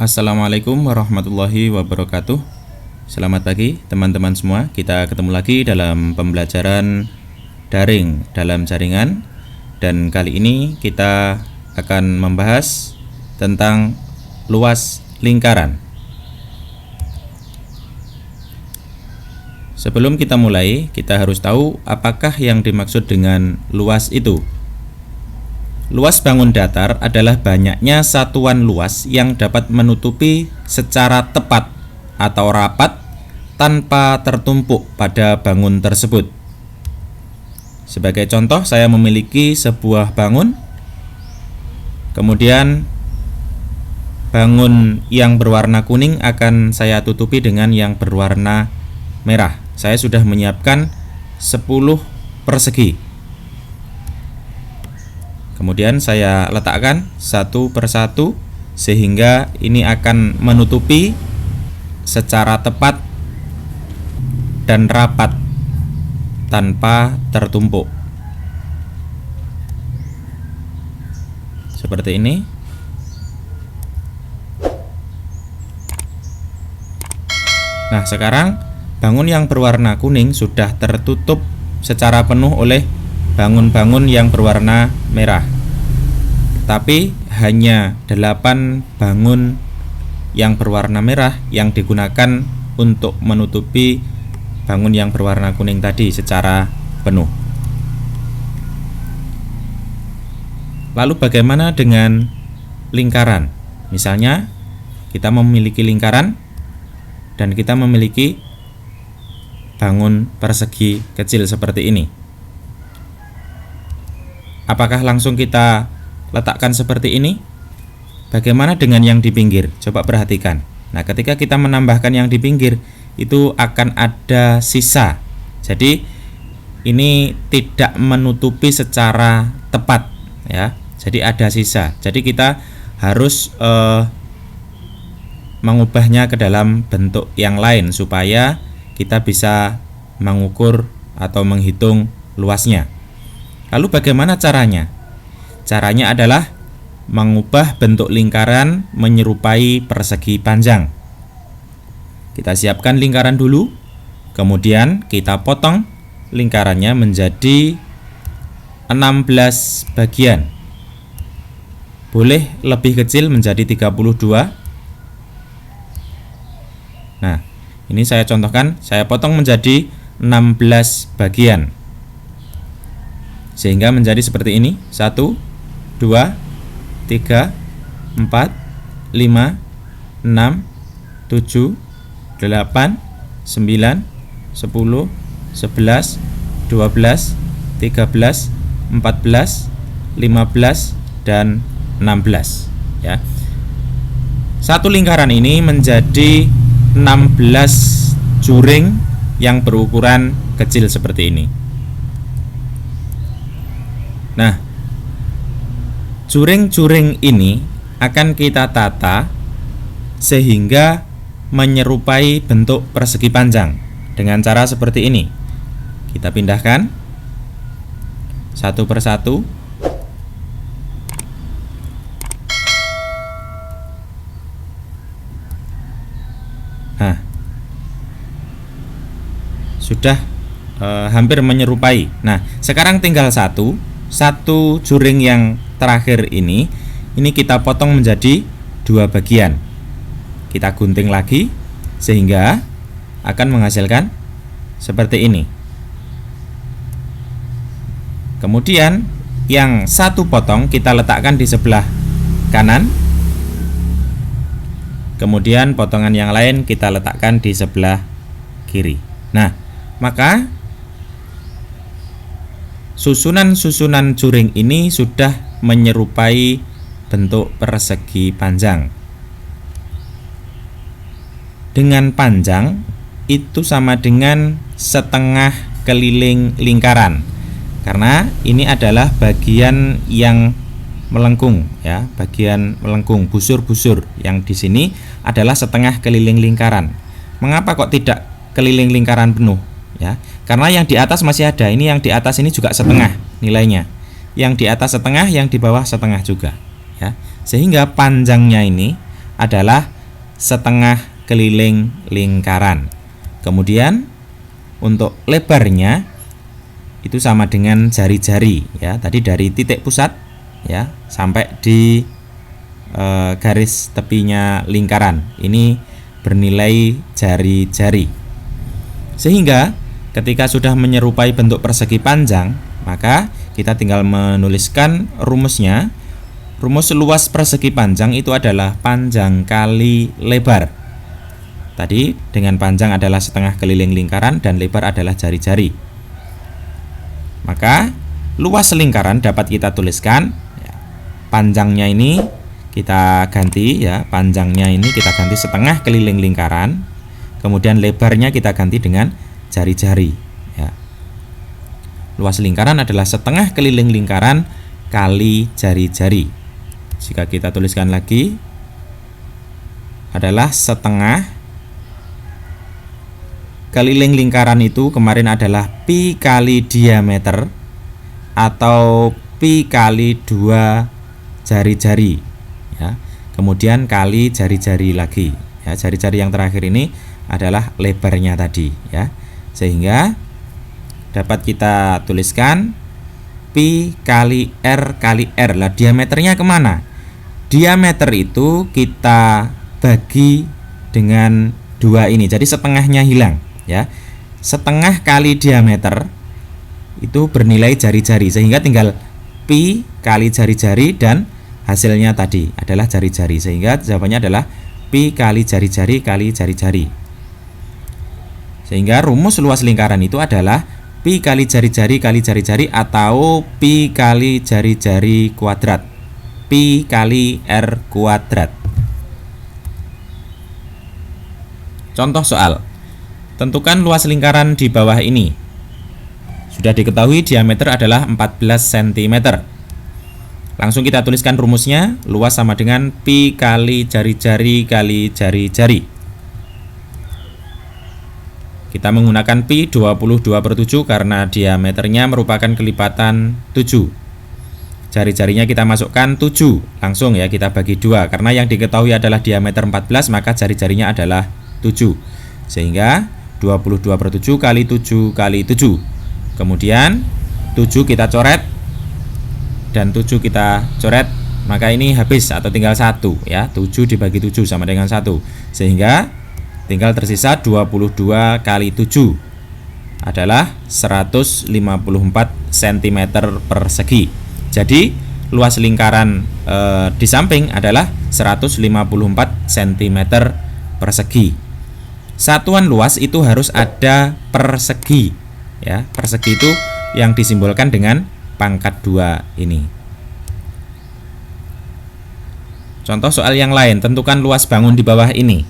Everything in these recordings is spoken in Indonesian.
Assalamualaikum warahmatullahi wabarakatuh. Selamat pagi teman-teman semua. Kita ketemu lagi dalam pembelajaran daring dalam jaringan. Dan kali ini kita akan membahas tentang luas lingkaran. Sebelum kita mulai, kita harus tahu apakah yang dimaksud dengan luas itu. Luas bangun datar adalah banyaknya satuan luas yang dapat menutupi secara tepat atau rapat tanpa tertumpuk pada bangun tersebut. Sebagai contoh, saya memiliki sebuah bangun, kemudian bangun yang berwarna kuning akan saya tutupi dengan yang berwarna merah. Saya sudah menyiapkan 10 persegi. Kemudian saya letakkan satu persatu sehingga ini akan menutupi secara tepat dan rapat tanpa tertumpuk. Seperti ini. Nah, sekarang bangun yang berwarna kuning sudah tertutup secara penuh oleh bangun-bangun yang berwarna merah. Tapi hanya 8 bangun yang berwarna merah yang digunakan untuk menutupi bangun yang berwarna kuning tadi secara penuh. Lalu bagaimana dengan lingkaran? Misalnya kita memiliki lingkaran dan kita memiliki bangun persegi kecil seperti ini. Apakah langsung kita letakkan seperti ini? Bagaimana dengan yang di pinggir? Coba perhatikan. Nah, ketika kita menambahkan yang di pinggir, itu akan ada sisa. Jadi ini tidak menutupi secara tepat, ya. Jadi ada sisa. Jadi kita harus mengubahnya ke dalam bentuk yang lain supaya kita bisa mengukur atau menghitung luasnya. Lalu bagaimana caranya? Caranya adalah mengubah bentuk lingkaran menyerupai persegi panjang. Kita siapkan lingkaran dulu, kemudian kita potong lingkarannya menjadi 16 bagian. Boleh lebih kecil menjadi 32. Nah, ini saya contohkan, saya potong menjadi 16 bagian. Sehingga menjadi seperti ini. 1, 2, 3, 4, 5, 6, 7, 8, 9, 10, 11, 12, 13, 14, 15, dan 16, ya. Satu lingkaran ini menjadi 16 juring yang berukuran kecil seperti ini. Nah, juring-juring ini akan kita tata sehingga menyerupai bentuk persegi panjang dengan cara seperti ini. Kita pindahkan satu persatu. Nah, sudah hampir menyerupai. Nah, sekarang tinggal satu juring yang terakhir ini kita potong menjadi 2 bagian. Kita gunting lagi sehingga akan menghasilkan seperti ini. Kemudian yang satu potong kita letakkan di sebelah kanan. Kemudian potongan yang lain kita letakkan di sebelah kiri. Nah, maka susunan-susunan juring ini sudah menyerupai bentuk persegi panjang. Dengan panjang itu sama dengan setengah keliling lingkaran. Karena ini adalah bagian yang melengkung, ya, bagian melengkung, busur-busur yang di sini adalah setengah keliling lingkaran. Mengapa kok tidak keliling lingkaran penuh, ya? Karena yang di atas masih ada, ini yang di atas ini juga setengah nilainya. Yang di atas setengah, yang di bawah setengah juga, ya. Sehingga panjangnya ini adalah setengah keliling lingkaran. Kemudian untuk lebarnya itu sama dengan jari-jari ya. Tadi dari titik pusat ya sampai di garis tepinya lingkaran. Ini bernilai jari-jari. Sehingga ketika sudah menyerupai bentuk persegi panjang, maka kita tinggal menuliskan rumusnya. Rumus luas persegi panjang itu adalah panjang kali lebar. Tadi dengan panjang adalah setengah keliling lingkaran dan lebar adalah jari-jari. Maka luas lingkaran dapat kita tuliskan ya, panjangnya ini kita ganti ya, panjangnya ini kita ganti setengah keliling lingkaran. Kemudian lebarnya kita ganti dengan jari-jari ya. Luas lingkaran adalah setengah keliling lingkaran kali jari-jari. Jika kita tuliskan lagi adalah setengah keliling lingkaran itu kemarin adalah pi kali diameter atau pi kali 2 jari-jari ya. Kemudian kali jari-jari lagi ya. Jari-jari yang terakhir ini adalah lebarnya tadi ya. Sehingga dapat kita tuliskan pi kali R kali R. Lah diameternya kemana? Diameter itu kita bagi dengan 2 ini. Jadi setengahnya hilang ya. Setengah kali diameter itu bernilai jari-jari. Sehingga tinggal pi kali jari-jari dan hasilnya tadi adalah jari-jari. Sehingga jawabannya adalah pi kali jari-jari kali jari-jari. Sehingga rumus luas lingkaran itu adalah pi kali jari-jari kali jari-jari atau pi kali jari-jari kuadrat. Pi kali R kuadrat. Contoh soal. Tentukan luas lingkaran di bawah ini. Sudah diketahui diameter adalah 14 cm. Langsung kita tuliskan rumusnya. Luas sama dengan pi kali jari-jari kali jari-jari. Kita menggunakan pi 22/7 karena diameternya merupakan kelipatan 7. Jari-jarinya kita masukkan 7. Langsung ya kita bagi 2. Karena yang diketahui adalah diameter 14, maka jari-jarinya adalah 7. Sehingga 22/7 kali 7 kali 7. Kemudian 7 kita coret dan 7 kita coret, maka ini habis atau tinggal 1 ya. 7 dibagi 7 sama dengan 1. Sehingga tinggal tersisa 22 kali 7 adalah 154 cm persegi. Jadi luas lingkaran di samping adalah 154 cm persegi. Satuan luas itu harus ada persegi ya. Persegi itu yang disimbolkan dengan pangkat 2 ini. Contoh soal yang lain, tentukan luas bangun di bawah ini.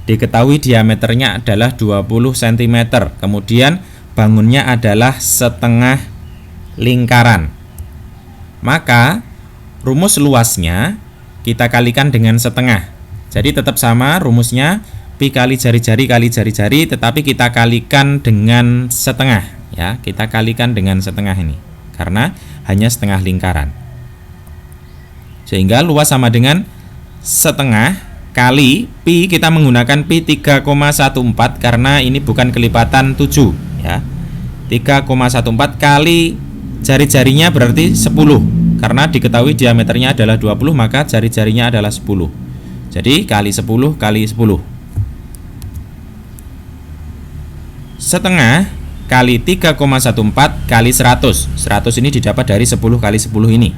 Diketahui diameternya adalah 20 cm. Kemudian bangunnya adalah setengah lingkaran. Maka rumus luasnya kita kalikan dengan setengah. Jadi tetap sama rumusnya pi kali jari-jari kali jari-jari, tetapi kita kalikan dengan setengah ya. Kita kalikan dengan setengah ini karena hanya setengah lingkaran. Sehingga luas sama dengan setengah kali pi, kita menggunakan pi 3,14 karena ini bukan kelipatan 7 ya. 3,14 kali jari-jarinya berarti 10. Karena diketahui diameternya adalah 20, maka jari-jarinya adalah 10. Jadi kali 10 kali 10. Setengah kali 3,14 kali 100. 100 ini didapat dari 10 kali 10 ini.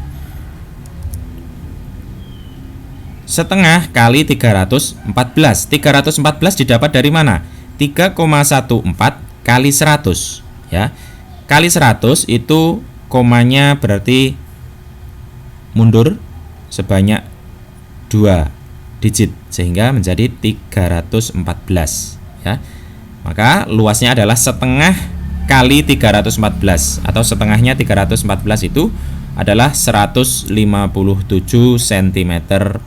Setengah kali 314. 314 didapat dari mana? 3,14 kali 100 ya. Kali 100 itu komanya berarti mundur sebanyak 2 digit sehingga menjadi 314 ya. Maka luasnya adalah setengah kali 314 atau setengahnya 314 itu adalah 157 cm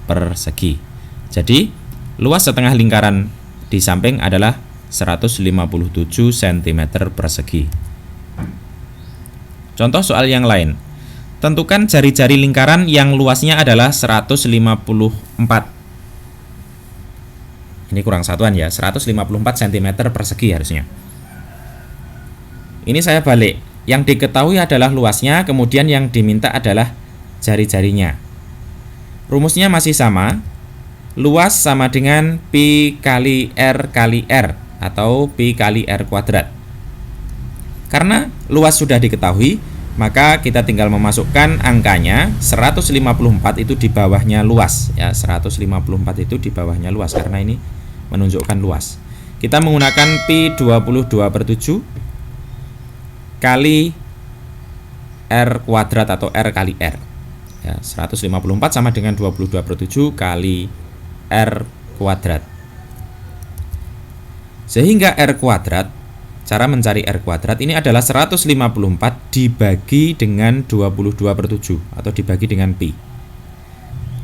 persegi. Jadi luas setengah lingkaran di samping adalah 157 cm persegi. Contoh soal yang lain. Tentukan jari-jari lingkaran yang luasnya adalah 154. Ini kurang satuan ya, 154 cm persegi harusnya. Ini saya balik. Yang diketahui adalah luasnya, kemudian yang diminta adalah jari-jarinya. Rumusnya masih sama. Luas sama dengan pi kali R atau pi kali R kuadrat. Karena luas sudah diketahui, maka kita tinggal memasukkan angkanya. 154 itu di bawahnya luas ya, 154 itu di bawahnya luas karena ini menunjukkan luas. Kita menggunakan pi 22/7 kali R kuadrat atau R kali R ya, 154 sama dengan 22/7 kali R kuadrat. Sehingga R kuadrat, cara mencari R kuadrat ini adalah 154 dibagi dengan 22/7 atau dibagi dengan pi.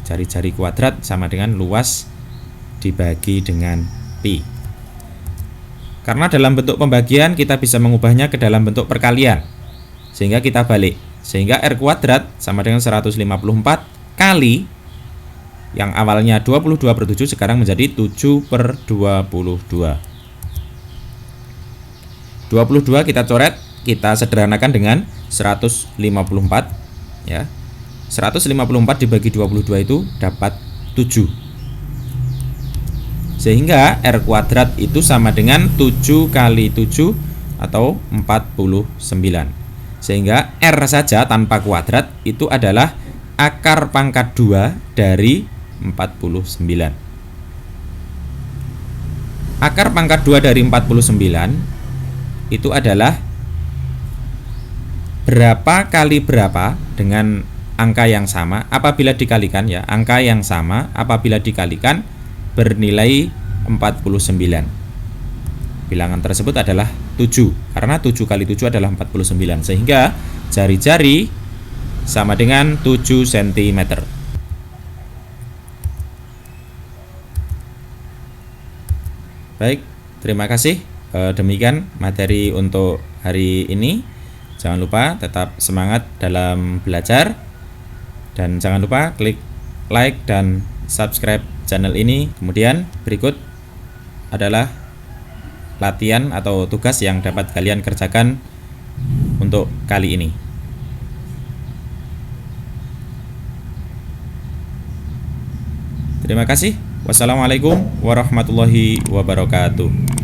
Jari-jari kuadrat sama dengan luas dibagi dengan pi. Karena dalam bentuk pembagian kita bisa mengubahnya ke dalam bentuk perkalian. Sehingga kita balik. Sehingga R kuadrat sama dengan 154 kali yang awalnya 22/7 sekarang menjadi 7/22. 22 kita coret, kita sederhanakan dengan 154 ya. 154 dibagi 22 itu dapat 7. Sehingga R kuadrat itu sama dengan 7 kali 7 atau 49. Sehingga R saja tanpa kuadrat itu adalah akar pangkat 2 dari 49. Akar pangkat 2 dari 49 itu adalah berapa kali berapa dengan angka yang sama apabila dikalikan ya, angka yang sama apabila dikalikan bernilai 49. Bilangan tersebut adalah 7 karena 7 kali 7 adalah 49, sehingga jari-jari sama dengan 7 cm. Baik, terima kasih. Demikian materi untuk hari ini. Jangan lupa tetap semangat dalam belajar, dan jangan lupa klik like dan subscribe channel ini. Kemudian berikut adalah latihan atau tugas yang dapat kalian kerjakan untuk kali ini. Terima kasih. Wassalamualaikum warahmatullahi wabarakatuh.